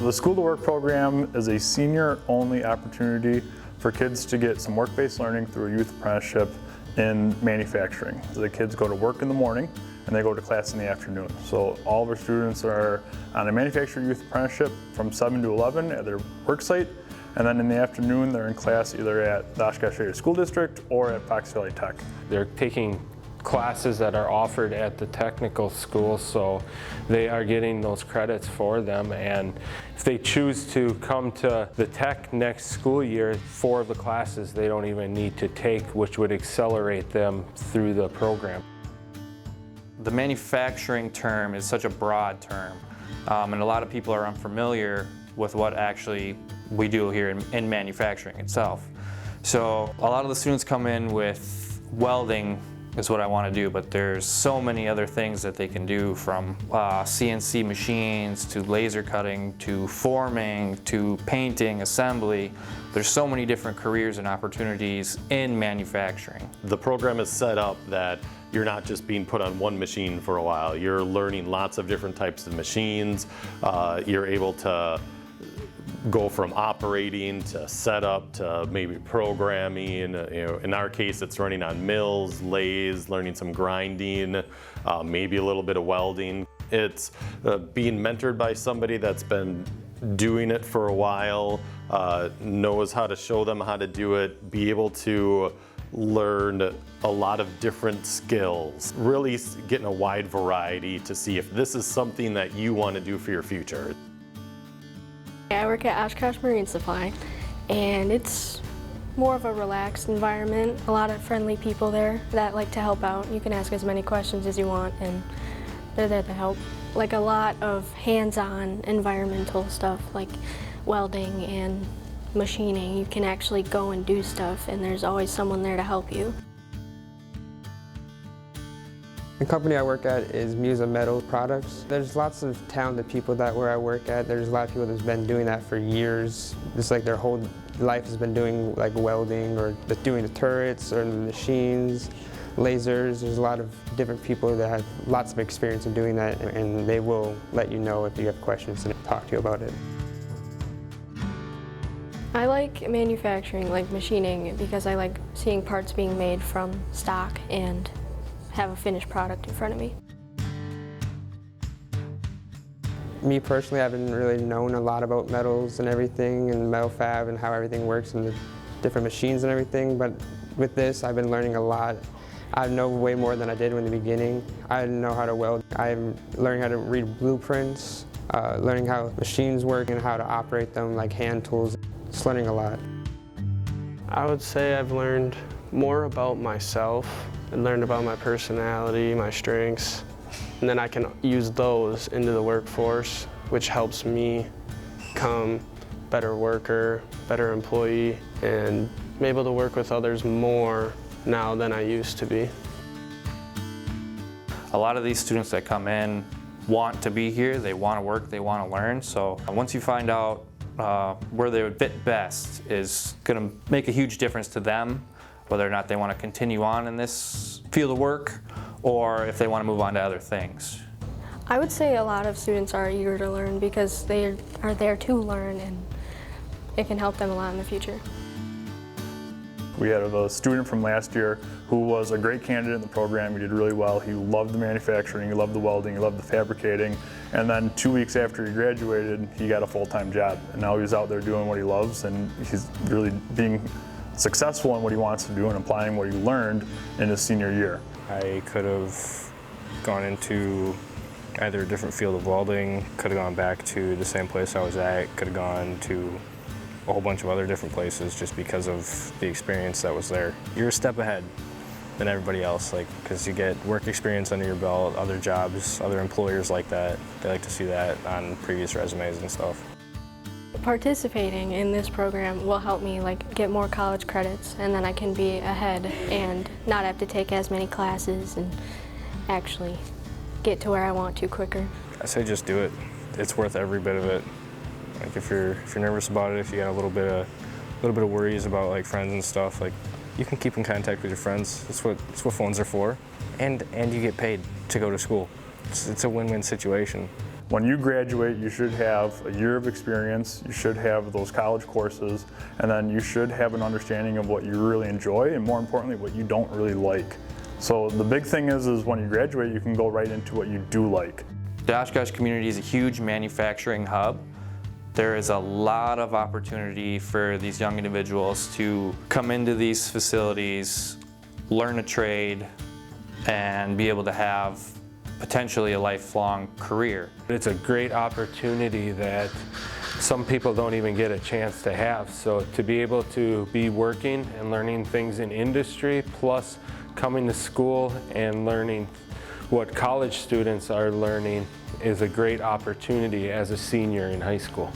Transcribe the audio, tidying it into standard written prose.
The School2Work program is a senior-only opportunity for kids to get some work-based learning through a youth apprenticeship in manufacturing. So the kids go to work in the morning and they go to class in the afternoon. So all of our students are on a manufacturing youth apprenticeship from 7 to 11 at their work site, and then in the afternoon they're in class either at the Oshkosh Area School District or at Fox Valley Tech. They're taking classes that are offered at the technical school, so they are getting those credits for them, and if they choose to come to the tech next school year, 4 of the classes they don't even need to take, which would accelerate them through the program. The manufacturing term is such a broad term, and a lot of people are unfamiliar with what actually we do here in manufacturing itself. So a lot of the students come in with welding is what I want to do, but there's so many other things that they can do, from CNC machines to laser cutting to forming to painting, assembly. There's so many different careers and opportunities in manufacturing. The program is set up that you're not just being put on one machine for a while. You're learning lots of different types of machines. You're able to go from operating to setup to maybe programming. In our case, it's running on mills, lathes, learning some grinding, maybe a little bit of welding. It's being mentored by somebody that's been doing it for a while, knows how to show them how to do it, be able to learn a lot of different skills, really getting a wide variety to see if this is something that you want to do for your future. I work at Oshkosh Marine Supply, and it's more of a relaxed environment. A lot of friendly people there that like to help out. You can ask as many questions as you want, and they're there to help. Like a lot of hands-on environmental stuff like welding and machining. You can actually go and do stuff, and there's always someone there to help you. The company I work at is Musa Metal Products. There's lots of talented people where I work at. There's a lot of people that's been doing that for years. Just like their whole life has been doing like welding or doing the turrets or the machines, lasers. There's a lot of different people that have lots of experience in doing that, and they will let you know if you have questions and talk to you about it. I like manufacturing, like machining, because I like seeing parts being made from stock and have a finished product in front of me. Me personally, I haven't really known a lot about metals and everything, and metal fab and how everything works and the different machines and everything, but with this I've been learning a lot. I know way more than I did in the beginning. I know how to weld. I'm learning how to read blueprints, learning how machines work and how to operate them, like hand tools. Just learning a lot. I would say I've learned more about myself and learned about my personality, my strengths, and then I can use those into the workforce, which helps me become a better worker, better employee, and I'm able to work with others more now than I used to be. A lot of these students that come in want to be here, they want to work, they want to learn, so once you find out where they would fit best is going to make a huge difference to them, whether or not they want to continue on in this field of work or if they want to move on to other things. I would say a lot of students are eager to learn because they are there to learn, and it can help them a lot in the future. We had a student from last year who was a great candidate in the program. He did really well. He loved the manufacturing, he loved the welding, he loved the fabricating, and then 2 weeks after he graduated, he got a full-time job. And now he's out there doing what he loves, and he's really being successful in what he wants to do and applying what he learned in his senior year. I could have gone into either a different field of welding, could have gone back to the same place I was at, could have gone to a whole bunch of other different places just because of the experience that was there. You're a step ahead than everybody else, because you get work experience under your belt, other jobs, other employers like that. They like to see that on previous resumes and stuff. Participating in this program will help me get more college credits, and then I can be ahead and not have to take as many classes and actually get to where I want to quicker. I say just do it. It's worth every bit of it. If you're nervous about it, if you got a little bit of worries about friends and stuff, you can keep in contact with your friends. That's what phones are for, and you get paid to go to school. It's a win-win situation. when you graduate, you should have a year of experience, you should have those college courses, and then you should have an understanding of what you really enjoy, and more importantly, what you don't really like. So the big thing is when you graduate, you can go right into what you do like. The Oshkosh community is a huge manufacturing hub. There is a lot of opportunity for these young individuals to come into these facilities, learn a trade, and be able to have potentially a lifelong career. It's a great opportunity that some people don't even get a chance to have. So to be able to be working and learning things in industry, plus coming to school and learning what college students are learning, is a great opportunity as a senior in high school.